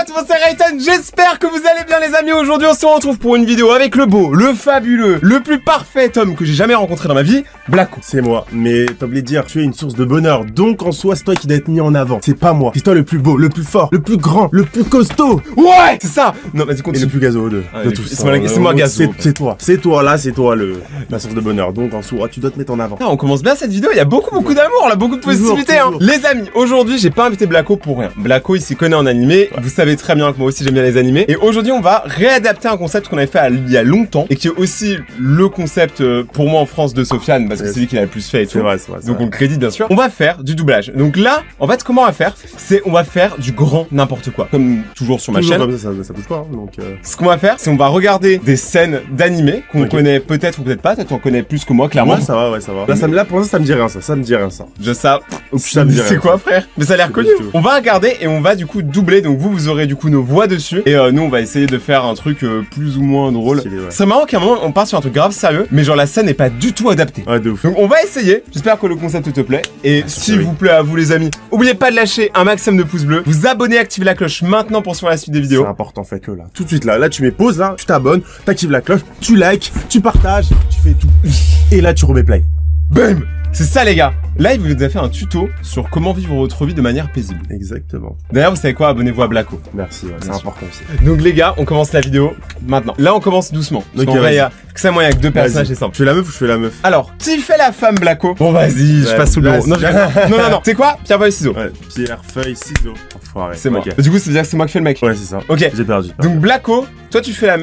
à tous, c'est Rayton, j'espère que vous allez bien les amis. Aujourd'hui on se retrouve pour une vidéo avec le beau, le fabuleux, le plus parfait homme que j'ai jamais rencontré dans ma vie, Blacko. C'est moi, mais t'as oublié de dire, tu es une source de bonheur, donc en soi c'est toi qui dois être mis en avant. C'est pas moi, c'est toi le plus beau, le plus fort, le plus grand, le plus costaud. Ouais, c'est ça. Non, vas-y continue. Et le plus gazo de tous. C'est moi gazo. C'est toi, c'est toi la source de bonheur, donc en soi tu dois te mettre en avant. Ah, on commence bien cette vidéo, il y a beaucoup d'amour, là, beaucoup de possibilités. Hein. Les amis, aujourd'hui j'ai pas invité Blacko pour rien. Blacko il s'y connaît en animé, vous savez très bien que moi aussi j'aime bien les animés. Et aujourd'hui on va réadapter un concept qu'on avait fait il y a longtemps et qui est aussi le concept pour moi en France de Sofiane parce que c'est lui qui l'a le plus fait et tout. C'est vrai. Donc on le crédite bien sûr. On va faire du doublage. Donc là, en fait comment on va faire, c'est on va faire du grand n'importe quoi. Comme toujours sur ma chaîne. Comme ça bouge pas. Hein, donc ce qu'on va faire, c'est on va regarder des scènes d'animé qu'on connaît peut-être ou peut-être pas. Peut-être on connaît plus que moi clairement. Ouais, ça va. Là pour l'instant ça me dit rien ça. Je sais. Ça me dit rien. C'est quoi frère? Mais ça a l'air connu. On va regarder et on va du coup doubler. Donc vous aurez du coup nos voix dessus et nous on va essayer de faire un truc plus ou moins drôle. C'est marrant qu'à un moment on part sur un truc grave sérieux, mais genre la scène n'est pas du tout adaptée. Ouais, de ouf. Donc on va essayer. J'espère que le concept te plaît. Et s'il vous plaît à vous les amis, oubliez pas de lâcher un maximum de pouces bleus, vous abonnez, activez la cloche maintenant pour suivre la suite des vidéos. C'est important, faites-le là. Tout de suite là tu mets pause là, tu t'abonnes, t'actives la cloche, tu likes, tu partages, tu fais tout. Et là tu remets play. Bam! C'est ça les gars. Là, il vous a fait un tuto sur comment vivre votre vie de manière paisible. Exactement. D'ailleurs, vous savez quoi? Abonnez-vous à Blacko. Merci, c'est important aussi. Donc les gars, on commence la vidéo maintenant. Là, on commence doucement. Parce qu'en vrai, c'est moi avec deux personnages, c'est simple. Je fais la meuf ou je fais la meuf? Alors, qui fait la femme Blacko? Bon, vas-y, je passe sous le bureau. Non, c'est quoi? Pierre, feuille, ciseaux. Ouais, pierre, feuille, ciseaux. Enfoiré. C'est moi. Du coup, ça veut dire que c'est moi qui fais le mec. Ouais, c'est ça. Ok. J'ai perdu. Donc Blacko, toi tu fais la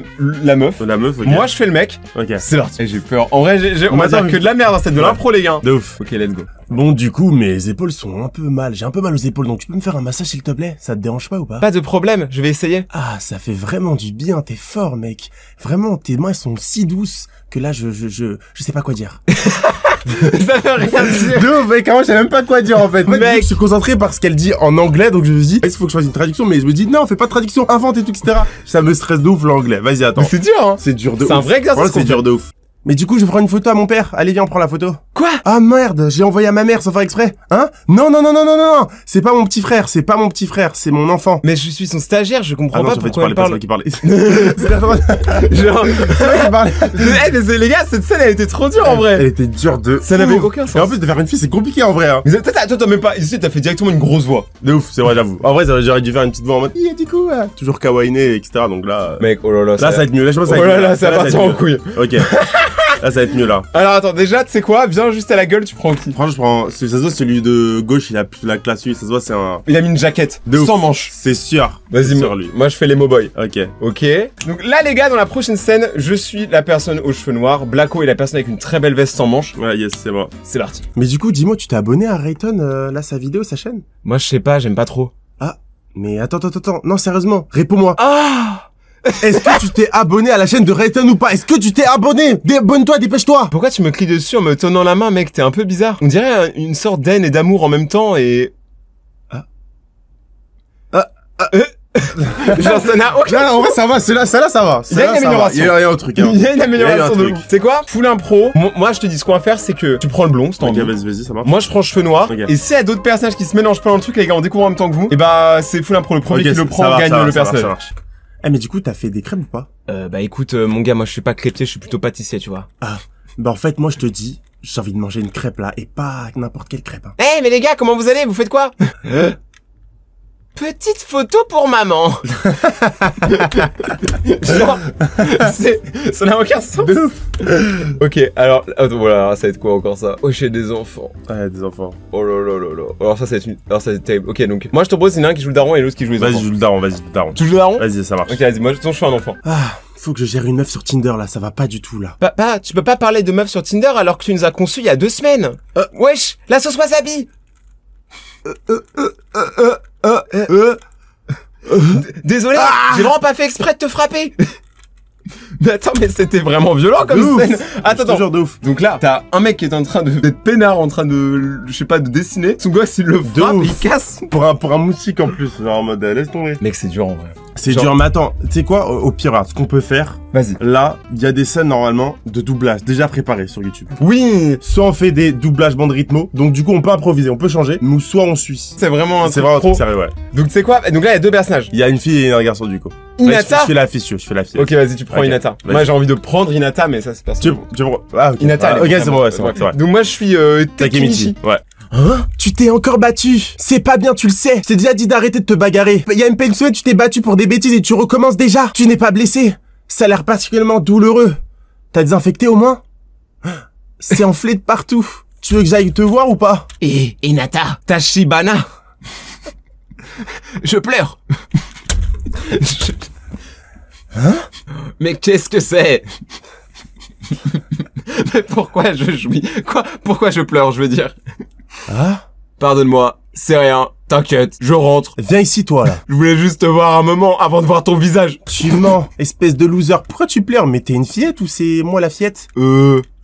meuf. La meuf, ok. Moi je fais le mec. Ok. C'est parti. J'ai peur. En vrai, on va dire que de la merde, c'est de l'impro les gars. De ouf. Ok, let's go. Bon, du coup, mes épaules sont un peu mal. J'ai un peu mal aux épaules, donc tu peux me faire un massage s'il te plaît? Ça te dérange pas ou pas? Pas de problème, je vais essayer. Ah, ça fait vraiment du bien, t'es fort, mec. Vraiment, tes mains sont si douces que là, je sais pas quoi dire. Ça veut rien dire. De ouf, mec, je sais même pas quoi dire en fait. Mec, je suis concentré par ce qu'elle dit en anglais, donc je me dis, il faut que je fasse une traduction, mais je me dis, non, fais pas de traduction, invente et tout, etc. Ça me stresse de ouf l'anglais. Vas-y, attends. Mais c'est dur, hein. C'est dur de ouf. C'est un vrai exercice. C'est dur de ouf. Mais du coup, je prends une photo à mon père. Allez, viens, on prend la photo. Quoi? Ah merde, j'ai envoyé à ma mère sans faire exprès. Hein? Non. C'est pas mon petit frère, c'est mon enfant. Mais je suis son stagiaire, je comprends pas pourquoi il parle. Qui parlait. Genre, mais les gars, cette scène elle était trop dure en vrai. Elle était dure de. Ça n'avait aucun sens. Et en plus de faire une fille, c'est compliqué en vrai. Hein. Mais toi, t'as même pas. Ici, t'as fait directement une grosse voix. De ouf, c'est vrai, j'avoue. En vrai, j'aurais dû faire une petite voix en mode. Du coup, toujours kawaiiné, etc. Donc là. Mec, oh là là. Là, ça va être mieux. Là, je pense que ça va être mieux. Oh là là, ça va partir en couille. Ok. Là, ça va être mieux, là. Alors, attends, déjà, tu sais quoi? Viens juste à la gueule, tu prends qui? Franchement, je prends, ça se voit, celui de gauche, il a plus la classe, lui, ça se voit, c'est un... Il a mis une jaquette. Sans manches. C'est sûr. Vas-y, moi, je fais les moboys. Ok. Donc là, les gars, dans la prochaine scène, je suis la personne aux cheveux noirs. Blacko est la personne avec une très belle veste sans manches. Ouais, yes, c'est moi. C'est parti. Mais du coup, dis-moi, tu t'es abonné à Rayton, là, sa vidéo, sa chaîne? Moi, je sais pas, j'aime pas trop. Ah. Mais attends. Non, sérieusement, réponds-moi. Ah! Est-ce que tu t'es abonné à la chaîne de Rayton ou pas? Est-ce que tu t'es abonné? Abonne-toi, dépêche-toi! Pourquoi tu me cries dessus en me tenant la main, mec? T'es un peu bizarre. On dirait une sorte d'haine et d'amour en même temps et... Genre ça n'a aucun sens. En vrai ça va, celle-là ça va. Il y a une amélioration. Il y a un truc. Il y a une amélioration de ouf. C'est quoi? Full impro. Moi je te dis ce qu'on va faire, c'est que tu prends le blond, c'est en blond. Vas-y, ça marche. Moi je prends cheveux noirs. Et s'il y a d'autres personnages qui se mélangent pas dans le truc, les gars, on découvre en même temps que vous. Et bah c'est full impro. Le premier qui le prend gagne le personnage. Eh mais du coup t'as fait des crèmes ou pas? Bah écoute mon gars, moi je suis pas crêpier, je suis plutôt pâtissier, tu vois. Ah. Bah en fait moi je te dis, j'ai envie de manger une crêpe là et pas n'importe quelle crêpe. Hein. Eh mais les gars, comment vous allez? Vous faites quoi? Petite photo pour maman. Genre, ça n'a aucun sens. De ouf. Ok, alors, voilà, ça va être quoi encore ça? Oh, j'ai des enfants. Ouais, des enfants. Oh là là là là. Alors ça va être terrible. Ok, donc, moi je te propose, il y en a un qui joue le daron et l'autre qui joue les enfants. Vas-y, joue le daron, Tu joues le daron? Vas-y, ça marche. Ok, vas-y, moi je suis un enfant. Ah, faut que je gère une meuf sur Tinder là, ça va pas du tout là. Tu peux pas parler de meuf sur Tinder alors que tu nous as conçus il y a 2 semaines. Wesh, la sauce wasabi. Désolé, j'ai vraiment pas fait exprès de te frapper. Mais attends, mais c'était vraiment violent comme scène. Attends. Genre de ouf. Donc là, t'as un mec qui est en train d'être peinard, en train de, je sais pas, de dessiner. Son gosse, il le frappe, il casse. Pour un moustique en plus, genre en mode laisse tomber. Mec, c'est dur en vrai. C'est Genre- dur, mais attends, tu sais quoi, au pire, regarde, ce qu'on peut faire, Vas-y. là, il y a des scènes normalement de doublage déjà préparées sur YouTube. Oui. Soit on fait des doublages bande rythmo, donc du coup on peut improviser, on peut changer, ou soit on suit. C'est vraiment un C'est truc vraiment un pro. truc sérieux, ouais. Donc tu sais quoi? Donc là il y a deux personnages. Il y a une fille et un garçon du coup. Hinata. Je fais la fille, je fais la fille. Ok, vas-y, tu prends Ok, Hinata. vas-y. Moi j'ai envie de prendre Hinata, mais ça c'est pas Tu, ah, ok. Hinata, Ah, elle est ok, c'est vraiment- bon, ouais, c'est vrai. Donc moi je suis Takemichi. Takemichi. Ouais. Hein? Tu t'es encore battu. C'est pas bien, tu le sais. Je t'ai déjà dit d'arrêter de te bagarrer. Il y a même pas une semaine, tu t'es battu pour des bêtises et tu recommences déjà. Tu n'es pas blessé. Ça a l'air particulièrement douloureux. T'as désinfecté au moins? C'est enflé de partout. Tu veux que j'aille te voir ou pas? Et Nata, Tachibana. je pleure. Hein? Mais qu'est-ce que c'est? Mais pourquoi je jouis? Quoi? Pourquoi je pleure, je veux dire? Ah? Pardonne-moi, c'est rien. T'inquiète, je rentre. Viens ici, toi, là. Je voulais juste te voir un moment avant de voir ton visage. Tu mens, espèce de loser. Pourquoi tu pleures? Mais t'es une fillette ou c'est moi la fillette?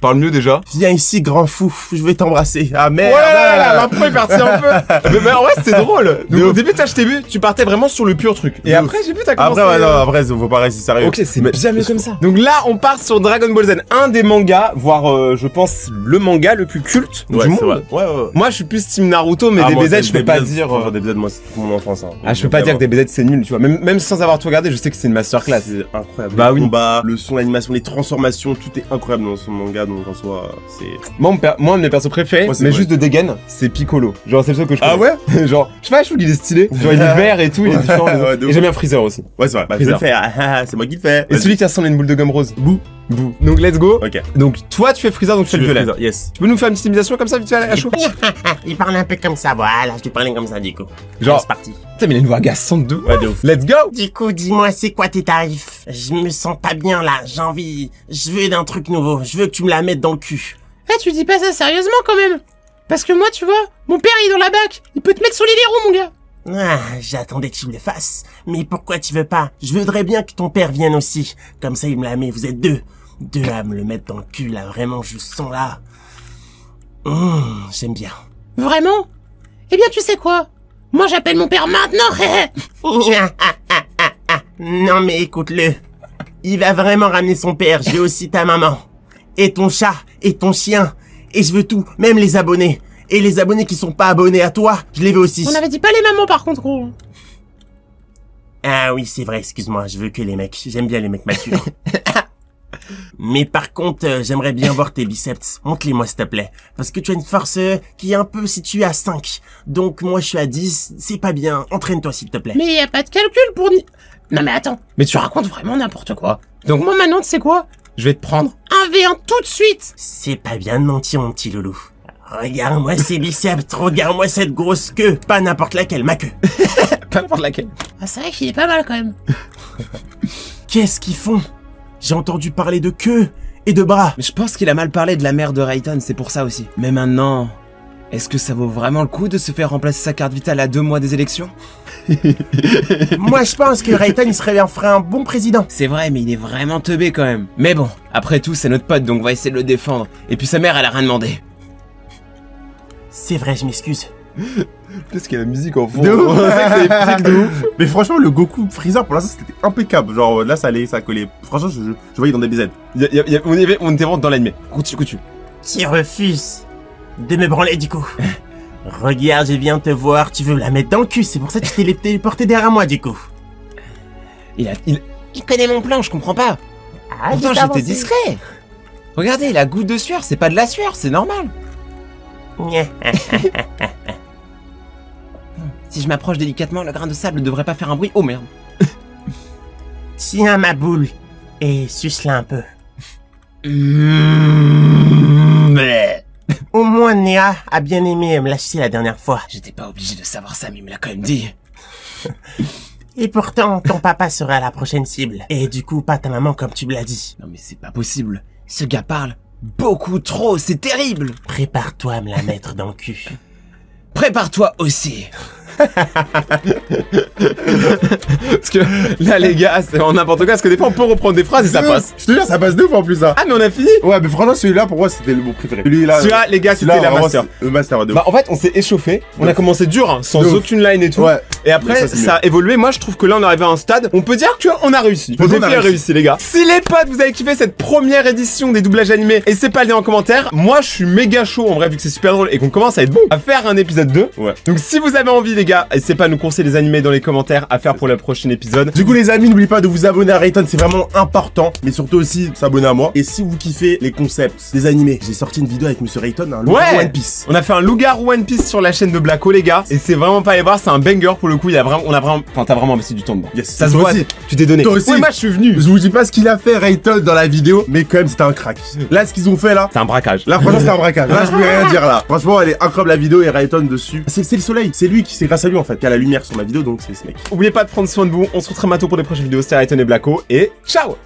Parle mieux déjà. Viens ici, grand fou. Je vais t'embrasser. Ah merde. Ouais, là, l'impro est parti un peu. mais en vrai, c'était drôle. Donc, au début, je t'ai vu, tu partais vraiment sur le pur truc. Et De après, j'ai vu, t'as commencé. Après, ouais, non, après, faut pas rester sérieux. Ok, c'est Mais- jamais comme ça. Donc là, on part sur Dragon Ball Z, un des mangas, voire, je pense, le manga le plus culte Ouais, du c'est monde. vrai. Ouais. Moi, je suis plus Team Naruto, mais Ah, moi, DBZ, je peux pas DBZ, dire. franchement, DBZ, moi, c'est toute mon enfance, hein. Ah, je peux pas dire que DBZ c'est nul, tu vois. Même sans avoir tout regardé, je sais que c'est une masterclass. C'est incroyable. Bah Les oui. combats, le son, l'animation, les transformations, tout est incroyable dans son manga, donc en soi, c'est... Moi, un de mes persos préférés, Moi, c'est mais vrai. juste de dégaine, c'est Piccolo. Genre, c'est le seul que je connais. Ah ouais? Genre, je sais pas, je trouve qu'il est stylé. Genre, il est vert et tout, il est différent. des Ouais, autres. de Et ouf. j'aime bien Freezer aussi. Ouais, c'est vrai. Bah, je vais le Freezer. faire. Ah, c'est moi qui le fais. Et celui qui ressemble à une boule de gomme rose. Bou. Donc, let's go. Ok. Donc, toi, tu fais Freezer, donc tu fais le violet. Freezer, yes. Tu peux nous faire une petite imitation comme ça, vite fait, à chaud? Il parle un peu comme ça, voilà, je vais parler comme ça du coup. Genre- c'est parti. Putain, mais il a une voix agaçante de ouf. Ouais, de ouf. Let's go. Du coup, dis-moi, c'est quoi tes tarifs? Je me sens pas bien là, j'ai envie, je veux d'un truc nouveau, je veux que tu me la mettes dans le cul. Eh, tu dis pas ça sérieusement quand même. Parce que moi, tu vois, mon père il est dans la bac. Il peut te mettre sous les roues, mon gars. Ah, j'attendais que tu me le fasses. Mais pourquoi tu veux pas? Je voudrais bien que ton père vienne aussi. Comme ça, il me la met, vous êtes deux. Deux à me le mettre dans le cul, là, vraiment, je sens là. J'aime bien. Vraiment? Eh bien, tu sais quoi? Moi, j'appelle mon père maintenant. Non mais écoute-le. Il va vraiment ramener son père, j'ai aussi ta maman. Et ton chat, et ton chien. Et je veux tout, même les abonnés. Et les abonnés qui sont pas abonnés à toi, je les veux aussi. On avait dit pas les mamans par contre, gros. Ah oui, c'est vrai, excuse-moi, je veux que les mecs. J'aime bien les mecs matures. Mais par contre, j'aimerais bien voir tes biceps. Montre-les-moi s'il te plaît. Parce que tu as une force qui est un peu située à 5. Donc moi je suis à 10, c'est pas bien. Entraîne-toi s'il te plaît. Mais y a pas de calcul pour ni... Non mais attends, mais tu racontes vraiment n'importe quoi. Donc moi maintenant, tu sais quoi? Je vais te prendre un V1 tout de suite. C'est pas bien de mentir mon petit loulou. Regarde-moi ces biceps, regarde-moi cette grosse queue. Pas n'importe laquelle, ma queue. Pas n'importe laquelle. Ah, c'est vrai qu'il est pas mal quand même. Qu'est-ce qu'ils font? J'ai entendu parler de queue et de bras. Mais je pense qu'il a mal parlé de la mère de Rayton, c'est pour ça aussi. Mais maintenant, est-ce que ça vaut vraiment le coup de se faire remplacer sa carte vitale à 2 mois des élections? Moi, je pense que Rayton, il ferait un bon président. C'est vrai, mais il est vraiment teubé quand même. Mais bon, après tout, c'est notre pote, donc on va essayer de le défendre. Et puis sa mère, elle a rien demandé. C'est vrai, je m'excuse. Qu'est-ce qu'il y a la musique en fond? De ouf. C'est épique de ouf. Mais franchement, le Goku Freezer, pour l'instant, c'était impeccable. Genre, là, ça allait, ça collait. Franchement, je voyais dans des BZ. On était vraiment dans l'anime. Continue. Tu refuses de me branler du coup. Regarde, je viens te voir, tu veux me la mettre dans le cul, c'est pour ça que tu t'es téléporté derrière moi du coup. Il connaît mon plan, je comprends pas. Pourtant, j'étais discret. Regardez, la goutte de sueur, c'est pas de la sueur, c'est normal. Si je m'approche délicatement, le grain de sable ne devrait pas faire un bruit. Oh merde. Tiens ma boule et suce-la un peu. Au moins Néa a bien aimé me lâcher la dernière fois. J'étais pas obligé de savoir ça, mais il me l'a quand même dit. Et pourtant, ton papa sera la prochaine cible. Et du coup, pas ta maman comme tu me l'as dit. Non mais c'est pas possible. Ce gars parle beaucoup trop, c'est terrible. Prépare-toi à me la mettre dans le cul. Prépare-toi aussi. Parce que là, les gars, c'est vraiment n'importe quoi. Parce que des fois, on peut reprendre des phrases et ça passe. Je te jure, ça passe de ouf en plus, ça. Ah, mais on a fini? Ouais, mais franchement, celui-là, pour moi, c'était le mon préféré. Celui-là, Les gars, c'était la master. Le master de ouf. Bah, en fait, on s'est échauffé. On a commencé dur, hein, sans De ouf. aucune line et tout. Ouais. Et après, ça a évolué. Moi, je trouve que là, on est arrivé à un stade. On peut dire qu'on a réussi. Le défi a réussi, les gars. Si les potes, vous avez kiffé cette première édition des doublages animés, n'hésitez pas à le dire en commentaire. Moi, je suis méga chaud, en vrai, vu que c'est super drôle et qu'on commence à être bon à faire un épisode 2. Ouais. Donc, si vous avez envie, les gars, n'hésitez pas à nous conseiller les animés dans les commentaires à faire pour le prochain épisode. Du coup, les amis, n'oubliez pas de vous abonner à Rayton, c'est vraiment important. Mais surtout aussi, s'abonner à moi. Et si vous kiffez les concepts des animés, j'ai sorti une vidéo avec Monsieur Rayton, un loup-garou One Piece. On a fait un loup-garou One Piece sur la chaîne de Blacko, les gars. Et c'est vraiment pas à aller voir, c'est un banger pour le coup. T'as vraiment investi du temps dedans. Yes. Ça se voit, aussi. tu t'es donné. Toi aussi. Ouais, moi, je suis venu. Je vous dis pas ce qu'il a fait Rayton dans la vidéo, mais quand même, c'était un crack. Là, ce qu'ils ont fait là. C'est un braquage. Là, franchement, c'est un braquage. Là, je peux rien dire là. Franchement, elle est incroyable la vidéo et Rayton dessus. C'est le soleil. C'est lui c'est grâce à lui en fait, qu'il y a la lumière sur ma vidéo, donc c'est ce mec. Oubliez pas de prendre soin de vous. On se retrouve très bientôt pour des prochaines vidéos. C'était Rayton et Blacko. Et ciao!